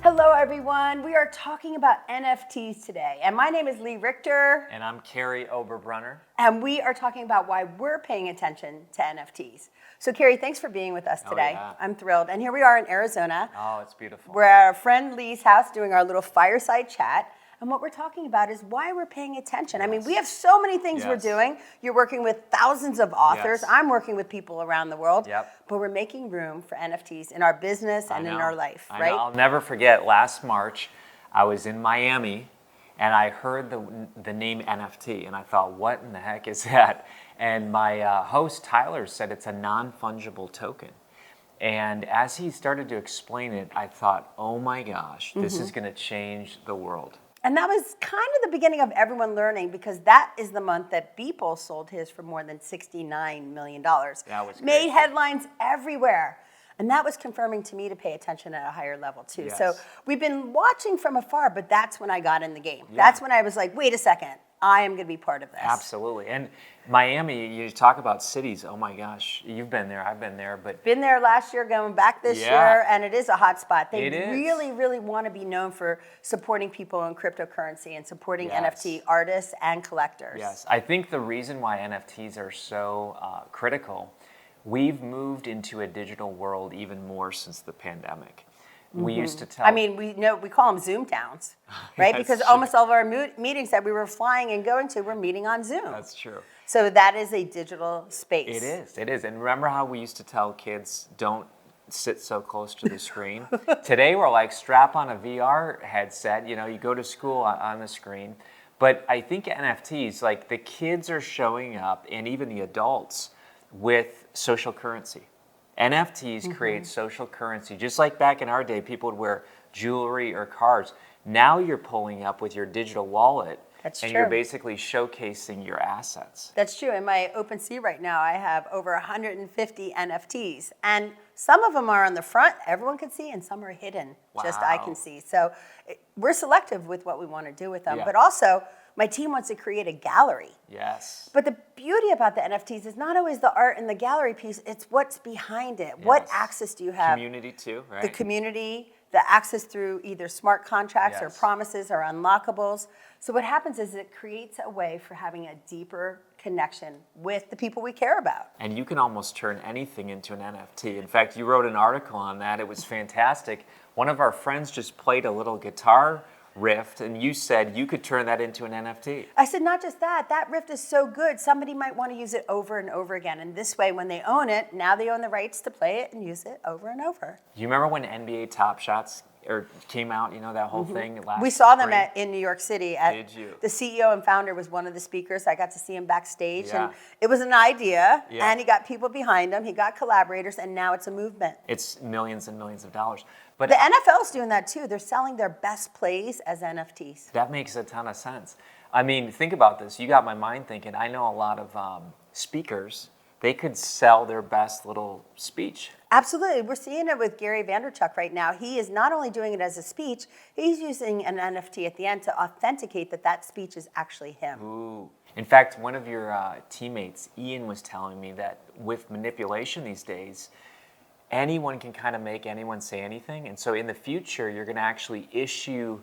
Hello, everyone. We are talking about NFTs today. And my name is Richter. And I'm Kary Oberbrunner. And we are talking about why we're paying attention to NFTs. So, Kary, thanks for being with us today. Yeah. I'm thrilled. And here we are in Arizona. Oh, it's beautiful. We're at our friend Lee's house doing our little fireside chat. And what we're talking about is why we're paying attention. Yes. I mean, we have so many things we're doing. You're working with thousands of authors. Yes. I'm working with people around the world. Yep. But we're making room for NFTs in our business and in our life, I right? know. I'll never forget last March, I was in Miami and I heard the name NFT and I thought, what in the heck is that? And my host, Tyler, said it's a non-fungible token. And as he started to explain it, I thought, oh my gosh, this is going to change the world. And that was kind of the beginning of everyone learning, because that is the month that Beeple sold his for more than $69 million. That was Made crazy. headlines everywhere. And that was confirming to me to pay attention at a higher level too. Yes. So we've been watching from afar, but that's when I got in the game. Yeah. That's when I was like, wait a second, I am going to be part of this. Absolutely. And Miami, you talk about cities, oh my gosh, you've been there, I've been there, but Been there last year, going back this year, and it is a hot spot. They It is. really, really want to be known for supporting people in cryptocurrency and supporting Yes. NFT artists and collectors. yes, I think the reason why NFTs are so critical, we've moved into a digital world even more since the pandemic. We used to tell... I mean, we call them Zoom towns, right? That's Because true. almost all of our meetings that we were flying and going to were meeting on Zoom. That's true. So that is a digital space. It is. And remember how we used to tell kids, don't sit so close to the screen? Today we're like, strap on a VR headset, you go to school on the screen. But I think NFTs, like the kids are showing up, and even the adults, with social currency. NFTs create social currency. Just like back in our day, people would wear jewelry or cars. Now you're pulling up with your digital wallet. That's and true. you're basically showcasing your assets. That's true. In my OpenSea right now, I have over 150 NFTs. And some of them are on the front, everyone can see, and some are hidden, just I can Wow. see. So we're selective with what we want to do with them. Yeah. But also, my team wants to create a gallery. Yes. But the beauty about the NFTs is not always the art and the gallery piece, it's what's behind it. What Yes. access do you have? Community too, right? The community, the access through either smart contracts or Yes. promises or unlockables. So what happens is it creates a way for having a deeper connection with the people we care about. And you can almost turn anything into an NFT. In fact, you wrote an article on that. It was fantastic. One of our friends just played a little guitar riff, and you said you could turn that into an NFT. I said, not just that, that riff is so good, somebody might want to use it over and over again. And this way, when they own it, now they own the rights to play it and use it over and over. You remember when NBA Top Shots came out, that whole thing last We saw them spring? in New York City. Did you? The CEO and founder was one of the speakers. I got to see him backstage. Yeah. And it was an idea, Yeah. and he got people behind him. He got collaborators, and now it's a movement. It's millions and millions of dollars. But The NFL's doing that too. They're selling their best plays as NFTs. that makes a ton of sense. I mean, think about this. You got my mind thinking. I know a lot of speakers. They could sell their best little speech. Absolutely. We're seeing it with Gary Vaynerchuk right now. He is not only doing it as a speech, he's using an NFT at the end to authenticate that that speech is actually him. Ooh. In fact, one of your teammates, Ian, was telling me that with manipulation these days, anyone can kind of make anyone say anything. And so in the future, you're going to actually issue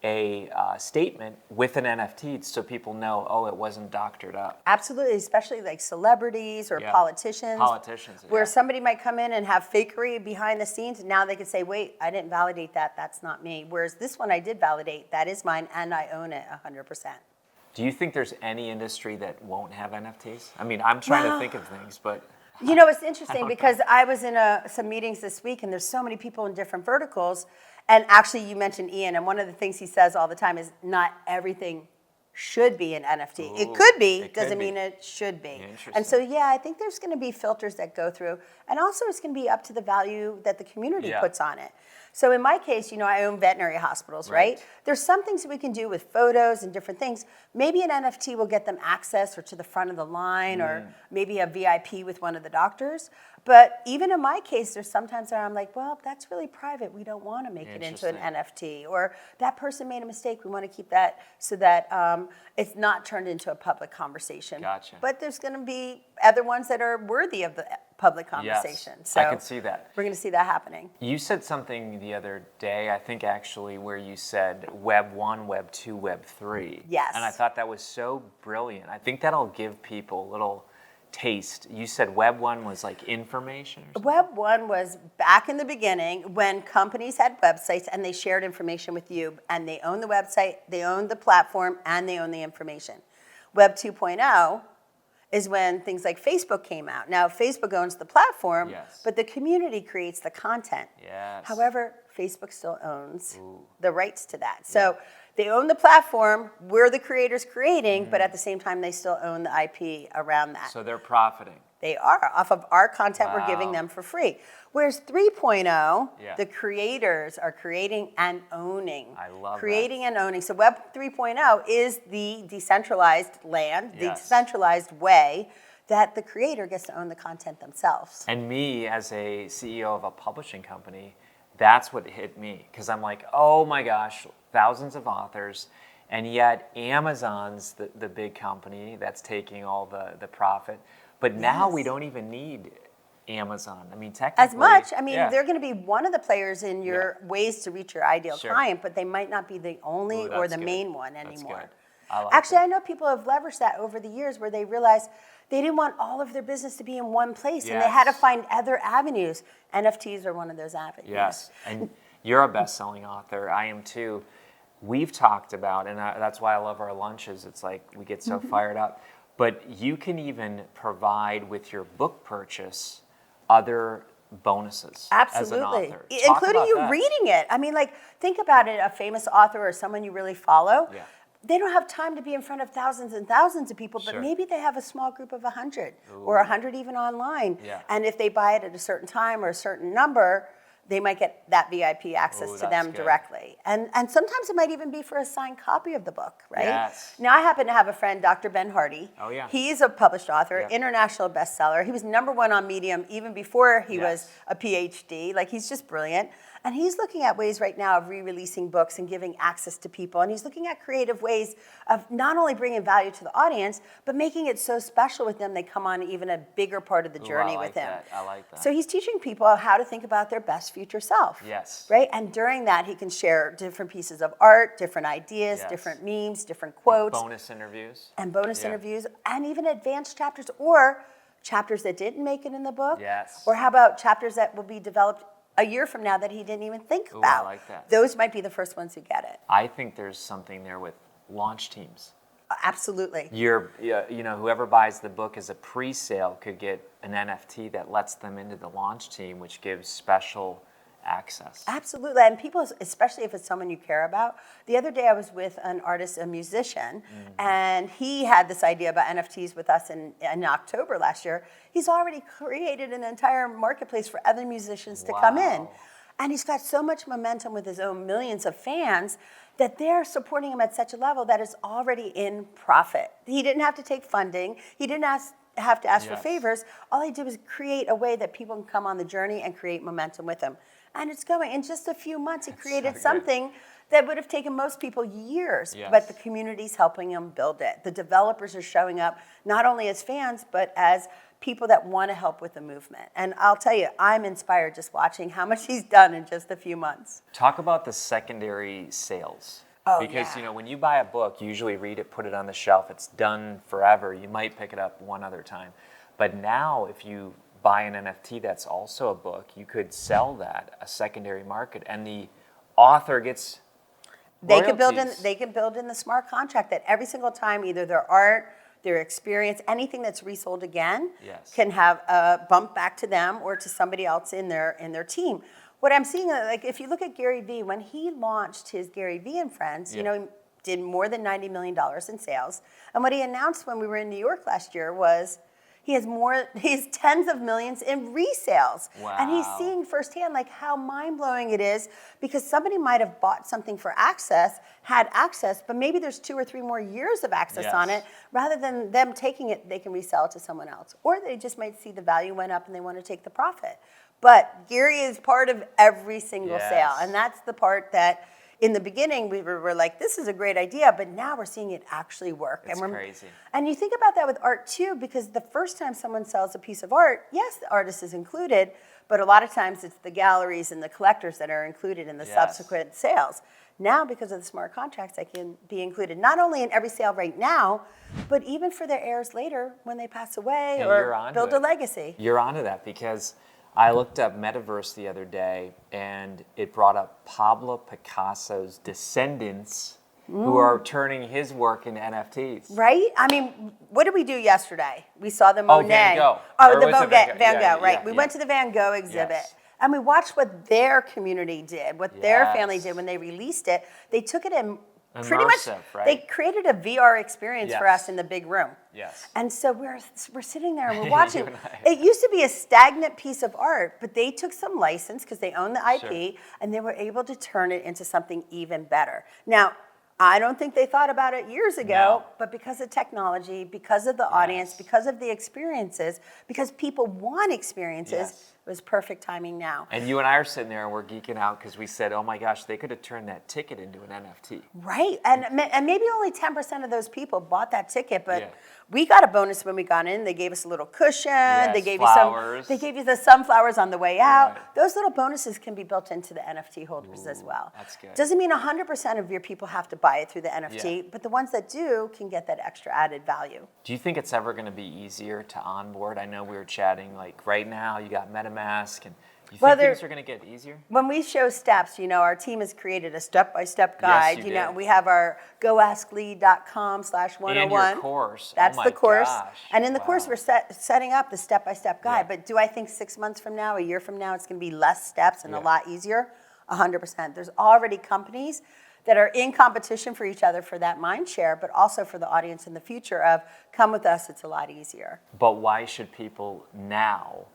a statement with an NFT so people know, oh, it wasn't doctored up. Absolutely, especially like celebrities or Yeah. politicians. Politicians, Where yeah. somebody might come in and have fakery behind the scenes, and now they could say, wait, I didn't validate that, that's not me. Whereas this one I did validate, that is mine, and I own it 100%. Do you think there's any industry that won't have NFTs? I mean, I'm trying to think of things, but... It's interesting because I was in some meetings this week, and there's so many people in different verticals. And actually, you mentioned Ian, and one of the things he says all the time is not everything should be an NFT. It could be, it doesn't could be. mean it should be. Interesting. And so, yeah, I think there's going to be filters that go through. And also, it's going to be up to the value that the community Yeah. puts on it. So in my case, I own veterinary hospitals, right? Right. There's some things that we can do with photos and different things. Maybe an NFT will get them access or to the front of the line or maybe a VIP with one of the doctors. But even in my case, there's sometimes where I'm like, well, that's really private. We don't want to make it into an NFT. Or that person made a mistake. We want to keep that so that it's not turned into a public conversation. Gotcha. But there's going to be other ones that are worthy of the public conversation. Yes, So I can see that. we're going to see that happening. You said something the other day, I think actually, where you said Web 1, Web 2, Web 3. Yes. And I thought that was so brilliant. I think that'll give people a little taste. You said Web 1 was like information or something? Web 1 was back in the beginning when companies had websites and they shared information with you, and they own the website, they own the platform, and they own the information. Web 2.0 is when things like Facebook came out. Now, Facebook owns the platform, Yes. but the community creates the content. Yes. However, Facebook still owns the rights to that. So they own the platform, we're the creators creating, but at the same time, they still own the IP around that. So they're profiting. They are, off of our content we're giving them for free. Whereas 3.0, the creators are creating and owning. I love creating and owning. So Web 3.0 is the decentralized land, the decentralized way that the creator gets to own the content themselves. And me, as a CEO of a publishing company, that's what hit me. Because I'm like, oh my gosh, thousands of authors, and yet Amazon's the big company that's taking all the profit. But now we don't even need Amazon. I mean, technically. As much. I mean, they're going to be one of the players in your ways to reach your ideal client, but they might not be the only or the main one anymore. Good. I like Actually, that. I know people have leveraged that over the years where they realized they didn't want all of their business to be in one place, and they had to find other avenues. NFTs are one of those avenues. Yes, and you're a best-selling author. I am too. We've talked about, and that's why I love our lunches. It's like we get so fired up. But you can even provide with your book purchase other bonuses as an Absolutely. author. Including you reading it. I mean, like, think about it, a famous author or someone you really follow. Yeah. They don't have time to be in front of thousands and thousands of people, but maybe they have a small group of 100 or 100 even online. Yeah. And if they buy it at a certain time or a certain number, they might get that VIP access to them directly. And sometimes it might even be for a signed copy of the book, right? Yes. Now, I happen to have a friend, Dr. Ben Hardy. Oh, yeah. He's a published author, international bestseller. He was #1 on Medium even before he was a PhD. Like, he's just brilliant. And he's looking at ways right now of re-releasing books and giving access to people. And he's looking at creative ways of not only bringing value to the audience, but making it so special with them they come on even a bigger part of the journey with him. I like that. So he's teaching people how to think about their best future self. Yes. Right? And during that, he can share different pieces of art, different ideas, different memes, different quotes. Bonus interviews. And bonus interviews, and even advanced chapters, or chapters that didn't make it in the book. Yes. Or how about chapters that will be developed a year from now that he didn't even think about. I like that. Those might be the first ones who get it. I think there's something there with launch teams. Absolutely. Whoever buys the book as a pre-sale could get an NFT that lets them into the launch team, which gives special access. Absolutely. And people, especially if it's someone you care about. The other day I was with an artist, a musician, and he had this idea about NFTs with us in October last year. He's already created an entire marketplace for other musicians to come in. And he's got so much momentum with his own millions of fans that they're supporting him at such a level that it's already in profit. He didn't have to take funding. He didn't have to ask for favors. All he did was create a way that people can come on the journey and create momentum with him. And it's going. In just a few months, he created something that would have taken most people years, but the community's helping him build it. The developers are showing up not only as fans, but as people that want to help with the movement. And I'll tell you, I'm inspired just watching how much he's done in just a few months. Talk about the secondary sales. Oh, because when you buy a book, you usually read it, put it on the shelf. It's done forever. You might pick it up one other time. But now if you buy an NFT that's also a book, you could sell that a secondary market, and the author gets They royalties. can build in the smart contract that every single time either their art, their experience, anything that's resold again can have a bump back to them or to somebody else in their team. What I'm seeing, like if you look at Gary Vee, when he launched his Gary Vee and Friends, he did more than $90 million in sales. And what he announced when we were in New York last year was he has tens of millions in resales. Wow. And he's seeing firsthand like how mind-blowing it is, because somebody might have bought something for access, had access, but maybe there's 2 or 3 more years of access on it. Rather than them taking it, they can resell it to someone else. Or they just might see the value went up and they want to take the profit. But Gary is part of every single sale. And that's the part that in the beginning, we were like, this is a great idea, but now we're seeing it actually work. It's crazy. And you think about that with art too, because the first time someone sells a piece of art, yes, the artist is included, but a lot of times it's the galleries and the collectors that are included in the subsequent sales. Now, because of the smart contracts, they can be included not only in every sale right now, but even for their heirs later when they pass away or build a legacy. You're onto that, because I looked up metaverse the other day, and it brought up Pablo Picasso's descendants who are turning his work into NFTs. Right? I mean, what did we do yesterday? We saw the Monet. Van Gogh. Oh, the Van Gogh, right. We went to the Van Gogh exhibit. Yes. And we watched what their community did, what their family did when they released it. They took it in pretty much, right? They created a VR experience for us in the big room. Yes. And so we're sitting there and we're watching. It used to be a stagnant piece of art, but they took some license because they own the IP, and they were able to turn it into something even better. Now, I don't think they thought about it years ago, but because of technology, because of the audience, because of the experiences, because people want experiences, it was perfect timing now. And you and I are sitting there and we're geeking out because we said, oh my gosh, they could have turned that ticket into an NFT. Right, and maybe only 10% of those people bought that ticket, but we got a bonus when we got in. They gave us a little cushion. They gave flowers. They gave you the sunflowers on the way out. Right. Those little bonuses can be built into the NFT holders as well. That's good. Doesn't mean 100% of your people have to buy it through the NFT, but the ones that do can get that extra added value. Do you think it's ever going to be easier to onboard? I know we were chatting, like right now you got MetaMask, and you think things are going to get easier? When we show steps, our team has created a step-by-step guide. Yes, we have our goasklee.com/101. And your course. That's the course. Gosh. And in the course, we're setting up the step-by-step guide. But do I think 6 months from now, a year from now, it's going to be less steps and a lot easier? 100%. There's already companies that are in competition for each other for that mind share, but also for the audience in the future of come with us, it's a lot easier. But why should people now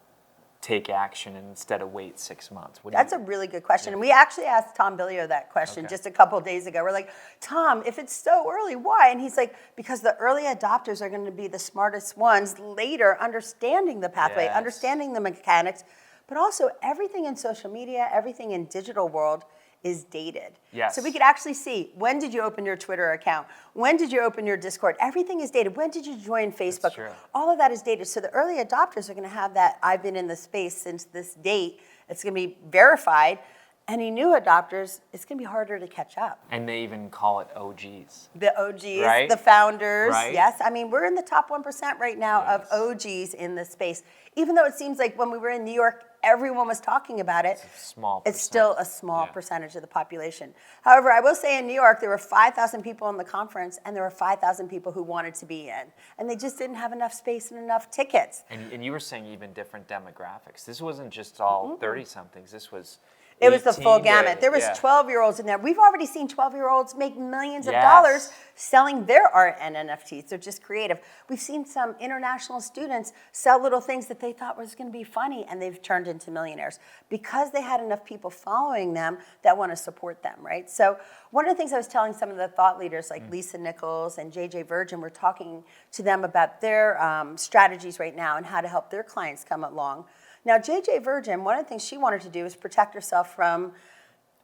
take action instead of wait 6 months? That's a really good question. And we actually asked Tom Billio that question just a couple of days ago. We're like, Tom, if it's so early, why? And he's like, because the early adopters are going to be the smartest ones later, understanding the pathway, understanding the mechanics, but also everything in social media, everything in digital world is dated. Yes. So we could actually see, when did you open your Twitter account? When did you open your Discord? Everything is dated. When did you join Facebook? That's true. All of that is dated. So the early adopters are going to have that, I've been in the space since this date. It's going to be verified. Any new adopters, it's going to be harder to catch up. And they even call it OGs. The OGs, right? The founders. Right? Yes. I mean, we're in the top 1% right now of OGs in this space. Even though it seems like when we were in New York, everyone was talking about it. It's a small It's still a small percentage of the population. However, I will say in New York, there were 5,000 people in the conference, and there were 5,000 people who wanted to be in. And they just didn't have enough space and enough tickets. And you were saying even different demographics. This wasn't just all 30-somethings. This was... It was the full gamut. There was 12-year-olds in there. We've already seen 12-year-olds make millions of dollars selling their art and NFTs. They're just creative. We've seen some international students sell little things that they thought was going to be funny, and they've turned into millionaires because they had enough people following them that want to support them, right? So one of the things I was telling some of the thought leaders like Lisa Nichols and JJ Virgin, we're talking to them about their strategies right now and how to help their clients come along. Now, JJ Virgin, one of the things she wanted to do is protect herself from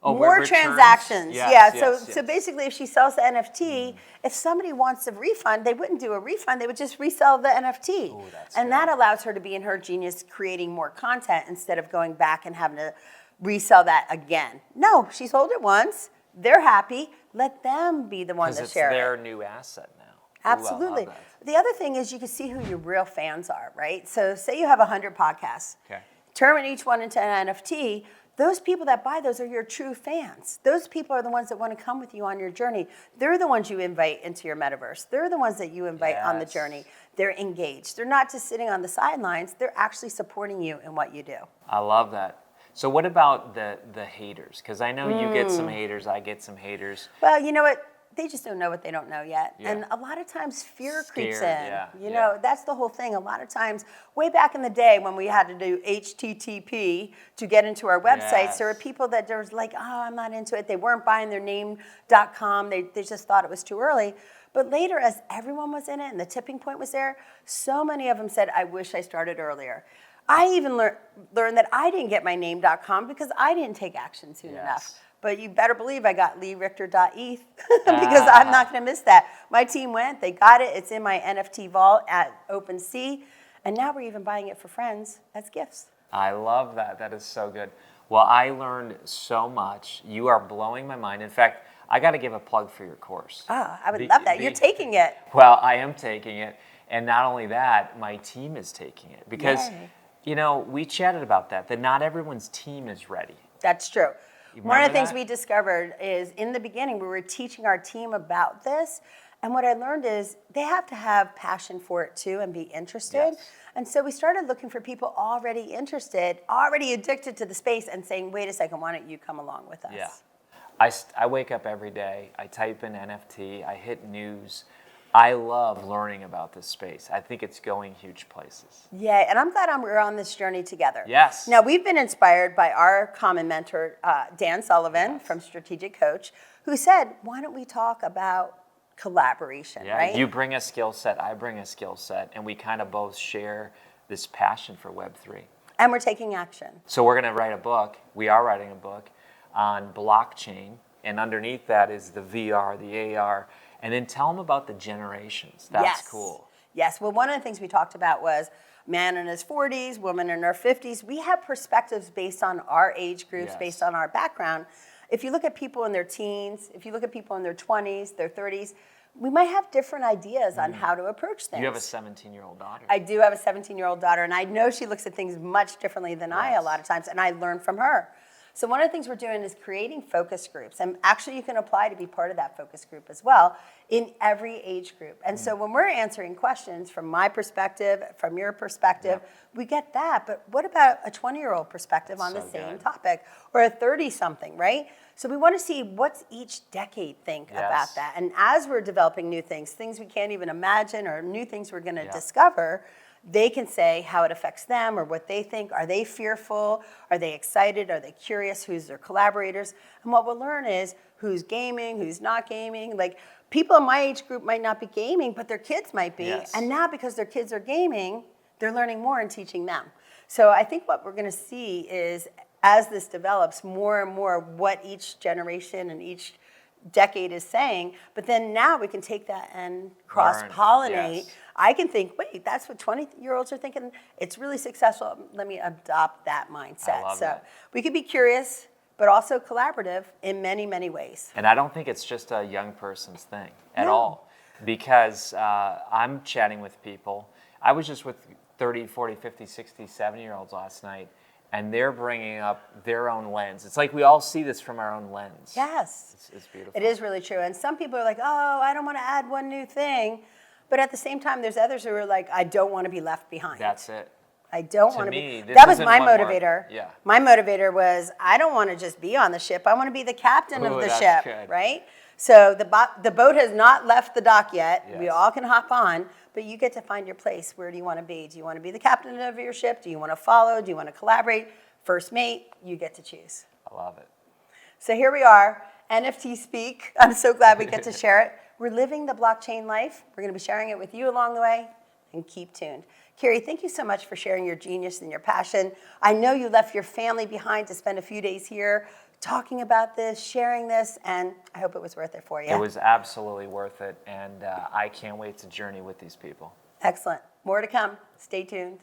more transactions. So basically, if she sells the NFT, if somebody wants a refund, they wouldn't do a refund. They would just resell the NFT. And that allows her to be in her genius creating more content instead of going back and having to resell that again. No, she sold it once. They're happy. Let them be the one to share it. Because it's their new asset now. Absolutely. The other thing is you can see who your real fans are, right? So say you have 100 podcasts. Turn each one into an NFT. Those people that buy those are your true fans. Those people are the ones that want to come with you on your journey. They're the ones you invite into your metaverse. They're the ones that you invite on the journey. They're engaged. They're not just sitting on the sidelines. They're actually supporting you in what you do. I love that. So what about the haters? Because I know you get some haters, I get some haters. Well, you know what? They just don't know what they don't know yet. And a lot of times fear creeps in. You know, that's the whole thing. A lot of times, way back in the day when we had to do HTTP to get into our websites, there were people that there was like, oh, I'm not into it. They weren't buying their name.com. They just thought it was too early. But later, as everyone was in it and the tipping point was there, so many of them said, I wish I started earlier. I even learned that I didn't get my name.com because I didn't take action soon enough. But you better believe I got Richter.eth because I'm not going to miss that. My team went, they got it. It's in my NFT vault at OpenSea. And now we're even buying it for friends as gifts. I love that. That is so good. Well, I learned so much. You are blowing my mind. In fact, I got to give a plug for your course. I would love that. You're taking it. Well, I am taking it. And not only that, my team is taking it. Because, we chatted about that not everyone's team is ready. That's true. One of the things that? we discovered is in the beginning, we were teaching our team about this. And what I learned is they have to have passion for it too and be interested. Yes. And so we started looking for people already interested, already addicted to the space and saying, wait a second, why don't you come along with us? Yeah. I wake up every day, I type in NFT, I hit news. I love learning about this space. I think it's going huge places. Yeah, and I'm glad we're on this journey together. Yes. Now, we've been inspired by our common mentor, Dan Sullivan from Strategic Coach, who said, why don't we talk about collaboration, right? You bring a skill set, I bring a skill set, and we kind of both share this passion for Web3. And we're taking action. So we're going to write a book. We are writing a book on blockchain, and underneath that is the VR, the AR, and then tell them about the generations. That's cool. Yes. Well, one of the things we talked about was man in his 40s, woman in her 50s. We have perspectives based on our age groups, based on our background. If you look at people in their teens, if you look at people in their 20s, their 30s, we might have different ideas on how to approach things. You have a 17-year-old daughter. I do have a 17-year-old daughter, and I know she looks at things much differently than I a lot of times, and I learn from her. So one of the things we're doing is creating focus groups, and actually you can apply to be part of that focus group as well in every age group. And so when we're answering questions from my perspective, from your perspective, we get that, but what about a 20-year-old perspective on the same topic, or a 30-something, right? So we want to see what's each decade think about that. And as we're developing new things we can't even imagine or new things we're going to discover, they can say how it affects them or what they think. Are they fearful? Are they excited? Are they curious? Who's their collaborators? And what we'll learn is who's gaming, who's not gaming. Like people in my age group might not be gaming, but their kids might be. And now because their kids are gaming, they're learning more and teaching them. So I think what we're going to see is as this develops more and more what each generation and each decade is saying, but then now we can take that and cross-pollinate. I can think, wait, that's what 20-year-olds are thinking. It's really successful. Let me adopt that mindset. I love so that. we could be curious, but also collaborative in many, many ways. And I don't think it's just a young person's thing at all, because I'm chatting with people. I was just with 30, 40, 50, 60, 70-year-olds last night, and they're bringing up their own lens. It's like we all see this from our own lens. Yes. It's beautiful. It is really true. And some people are like, oh, I don't want to add one new thing. But at the same time, there's others who are like, I don't want to be left behind. That's it. I don't To want to me, be. this That was isn't my one more- motivator. Yeah. My motivator was, I don't want to just be on the ship. I want to be the captain of the that's ship, good. right? So the boat has not left the dock yet. We Yes. all can hop on, but you get to find your place. Where do you want to be? Do you want to be the captain of your ship? Do you want to follow? Do you want to collaborate? First mate, you get to choose. I love it. So here we are, NFT Speak. I'm so glad we get to share it. We're living the blockchain life. We're going to be sharing it with you along the way, and keep tuned. Kary, thank you so much for sharing your genius and your passion. I know you left your family behind to spend a few days here talking about this, sharing this, and I hope it was worth it for you. It was absolutely worth it, and I can't wait to journey with these people. Excellent. More to come. Stay tuned.